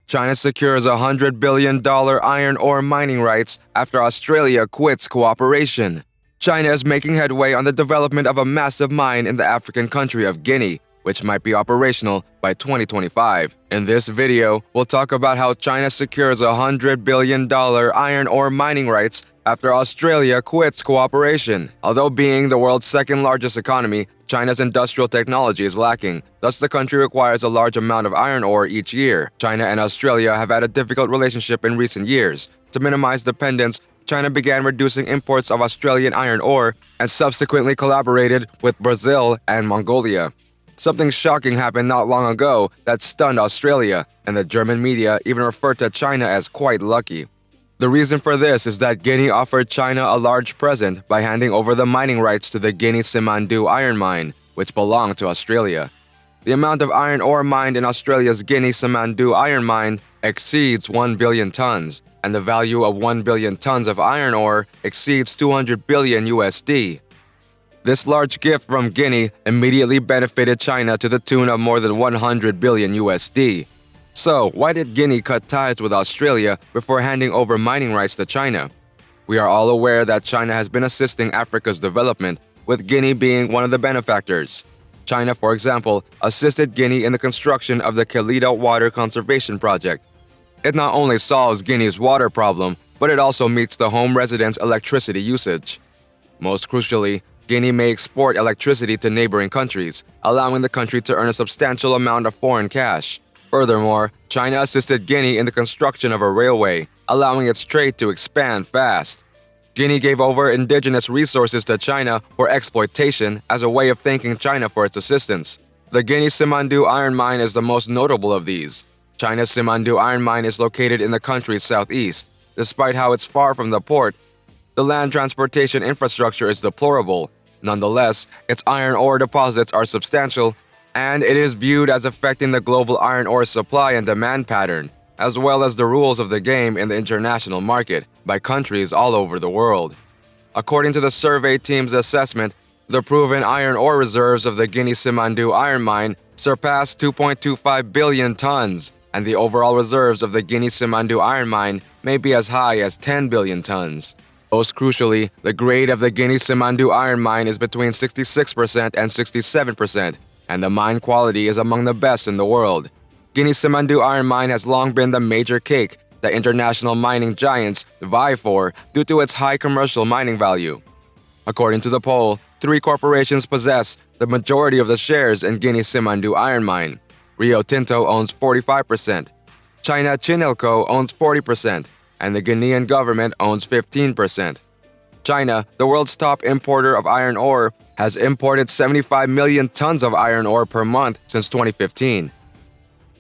China secures $100 billion iron ore mining rights after Australia quits cooperation. China is making headway on the development of a massive mine in the African country of Guinea, which might be operational by 2025. In this video, we'll talk about how China secures $100 billion iron ore mining rights after Australia quits cooperation. Although being the world's second largest economy, China's industrial technology is lacking. Thus, the country requires a large amount of iron ore each year. China and Australia have had a difficult relationship in recent years. To minimize dependence, China began reducing imports of Australian iron ore and subsequently collaborated with Brazil and Mongolia. Something shocking happened not long ago that stunned Australia, and the German media even referred to China as quite lucky. The reason for this is that Guinea offered China a large present by handing over the mining rights to the Guinea Simandou Iron Mine, which belonged to Australia. The amount of iron ore mined in Australia's Guinea Simandou Iron Mine exceeds 1 billion tons, and the value of 1 billion tons of iron ore exceeds 200 billion USD. This large gift from Guinea immediately benefited China to the tune of more than 100 billion USD. So, why did Guinea cut ties with Australia before handing over mining rights to China? We are all aware that China has been assisting Africa's development, with Guinea being one of the benefactors. China, for example, assisted Guinea in the construction of the Kelida Water Conservation Project. It not only solves Guinea's water problem, but it also meets the home residents' electricity usage. Most crucially, Guinea may export electricity to neighboring countries, allowing the country to earn a substantial amount of foreign cash. Furthermore, China assisted Guinea in the construction of a railway, allowing its trade to expand fast. Guinea gave over indigenous resources to China for exploitation as a way of thanking China for its assistance. The Guinea Simandou Iron Mine is the most notable of these. China's Simandou Iron Mine is located in the country's southeast. Despite how it's far from the port, the land transportation infrastructure is deplorable. Nonetheless, its iron ore deposits are substantial, and it is viewed as affecting the global iron ore supply and demand pattern, as well as the rules of the game in the international market, by countries all over the world. According to the survey team's assessment, the proven iron ore reserves of the Guinea Simandou Iron Mine surpass 2.25 billion tons, and the overall reserves of the Guinea Simandou Iron Mine may be as high as 10 billion tons. Most crucially, the grade of the Guinea Simandou Iron Mine is between 66% and 67%, and the mine quality is among the best in the world. Guinea Simandou Iron Mine has long been the major cake that international mining giants vie for due to its high commercial mining value. According to the poll, 3 corporations possess the majority of the shares in Guinea Simandou Iron Mine. Rio Tinto owns 45%, China Chinalco owns 40%, and the Guinean government owns 15%. China, the world's top importer of iron ore, has imported 75 million tons of iron ore per month since 2015.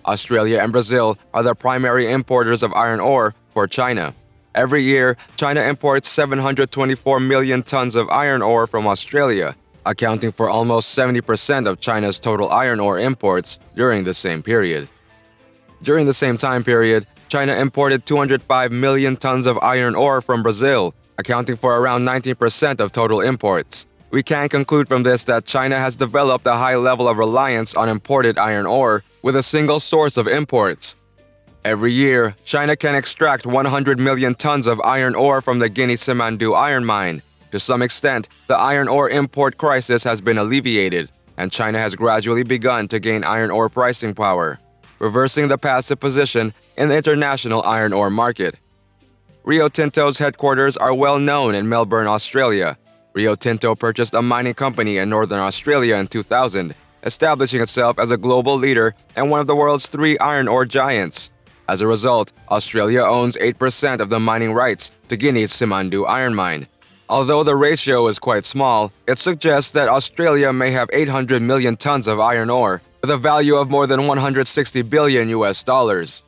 Australia and Brazil are the primary importers of iron ore for China. Every year, China imports 724 million tons of iron ore from Australia, accounting for almost 70% of China's total iron ore imports during the same period. During the same time period, China imported 205 million tons of iron ore from Brazil, accounting for around 19% of total imports. We can conclude from this that China has developed a high level of reliance on imported iron ore with a single source of imports. Every year, China can extract 100 million tons of iron ore from the Guinea Simandou Iron Mine. To some extent, the iron ore import crisis has been alleviated, and China has gradually begun to gain iron ore pricing power, reversing the passive position in the international iron ore market. Rio Tinto's headquarters are well known in Melbourne, Australia. Rio Tinto purchased a mining company in Northern Australia in 2000, establishing itself as a global leader and one of the world's 3 iron ore giants. As a result, Australia owns 8% of the mining rights to Guinea's Simandou Iron Mine. Although the ratio is quite small, it suggests that Australia may have 800 million tons of iron ore, with a value of more than 160 billion US dollars.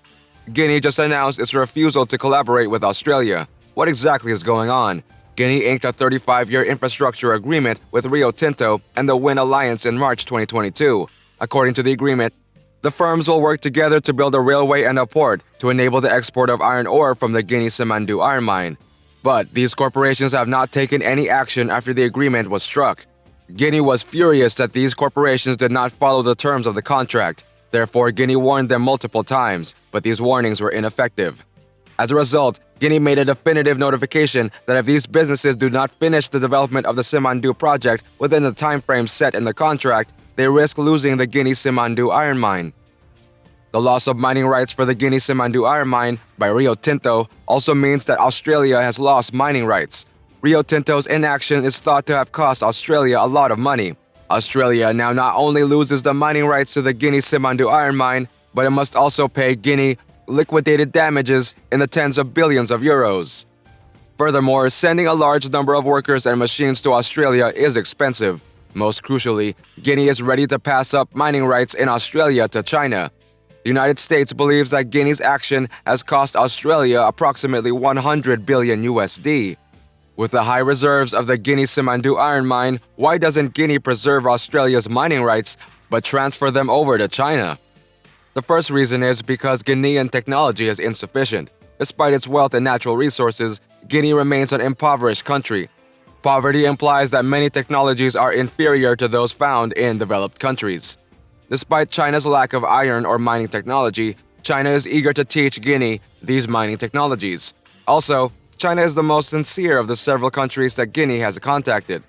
Guinea just announced its refusal to collaborate with Australia. What exactly is going on? Guinea inked a 35-year infrastructure agreement with Rio Tinto and the Wind Alliance in March 2022. According to the agreement, the firms will work together to build a railway and a port to enable the export of iron ore from the Guinea Simandou Iron Mine. But these corporations have not taken any action after the agreement was struck. Guinea was furious that these corporations did not follow the terms of the contract. Therefore, Guinea warned them multiple times, but these warnings were ineffective. As a result, Guinea made a definitive notification that if these businesses do not finish the development of the Simandou project within the time frame set in the contract, they risk losing the Guinea Simandou Iron Mine. The loss of mining rights for the Guinea Simandou Iron Mine by Rio Tinto also means that Australia has lost mining rights. Rio Tinto's inaction is thought to have cost Australia a lot of money. Australia now not only loses the mining rights to the Guinea Simandou Iron Mine, but it must also pay Guinea liquidated damages in the tens of billions of euros. Furthermore, sending a large number of workers and machines to Australia is expensive. Most crucially, Guinea is ready to pass up mining rights in Australia to China. The United States believes that Guinea's action has cost Australia approximately 100 billion USD. With the high reserves of the Guinea Simandou Iron Mine, why doesn't Guinea preserve Australia's mining rights but transfer them over to China? The first reason is because Guinean technology is insufficient. Despite its wealth and natural resources, Guinea remains an impoverished country. Poverty implies that many technologies are inferior to those found in developed countries. Despite China's lack of iron or mining technology, China is eager to teach Guinea these mining technologies. Also, China is the most sincere of the several countries that Guinea has contacted.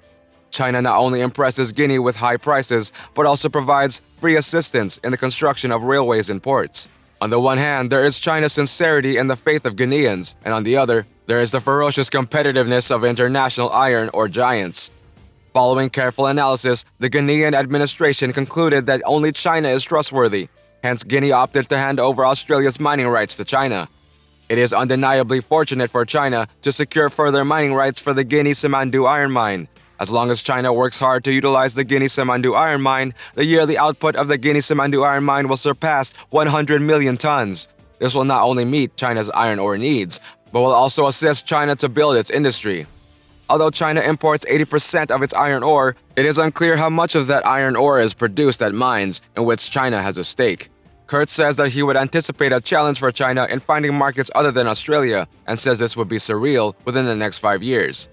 China not only impresses Guinea with high prices, but also provides free assistance in the construction of railways and ports. On the one hand, there is China's sincerity in the faith of Guineans, and on the other, there is the ferocious competitiveness of international iron ore giants. Following careful analysis, the Guinean administration concluded that only China is trustworthy. Hence, Guinea opted to hand over Australia's mining rights to China. It is undeniably fortunate for China to secure further mining rights for the Guinea Simandou Iron Mine. As long as China works hard to utilize the Guinea Simandou Iron Mine, the yearly output of the Guinea Simandou Iron Mine will surpass 100 million tons. This will not only meet China's iron ore needs, but will also assist China to build its industry. Although China imports 80% of its iron ore, it is unclear how much of that iron ore is produced at mines in which China has a stake. Kurtz says that he would anticipate a challenge for China in finding markets other than Australia, and says this would be surreal within the next 5 years.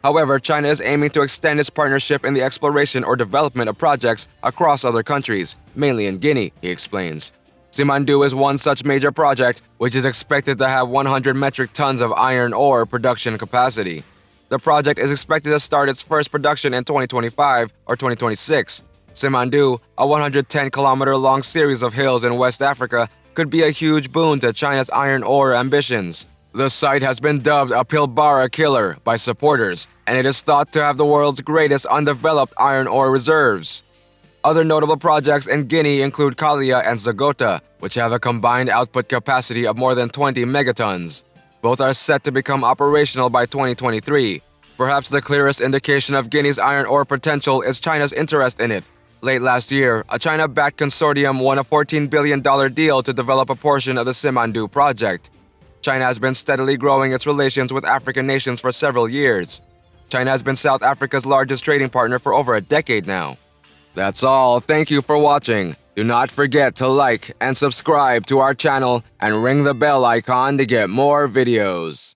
However, China is aiming to extend its partnership in the exploration or development of projects across other countries, mainly in Guinea, he explains. Simandou is one such major project, which is expected to have 100 metric tons of iron ore production capacity. The project is expected to start its first production in 2025 or 2026. Simandou, a 110-kilometer-long series of hills in West Africa, could be a huge boon to China's iron ore ambitions. The site has been dubbed a Pilbara killer by supporters, and it is thought to have the world's greatest undeveloped iron ore reserves. Other notable projects in Guinea include Kalia and Zagota, which have a combined output capacity of more than 20 megatons. Both are set to become operational by 2023. Perhaps the clearest indication of Guinea's iron ore potential is China's interest in it. Late last year, a China-backed consortium won a $14 billion deal to develop a portion of the Simandou project. China has been steadily growing its relations with African nations for several years. China has been South Africa's largest trading partner for over a decade now. That's all. Thank you for watching. Do not forget to like and subscribe to our channel and ring the bell icon to get more videos.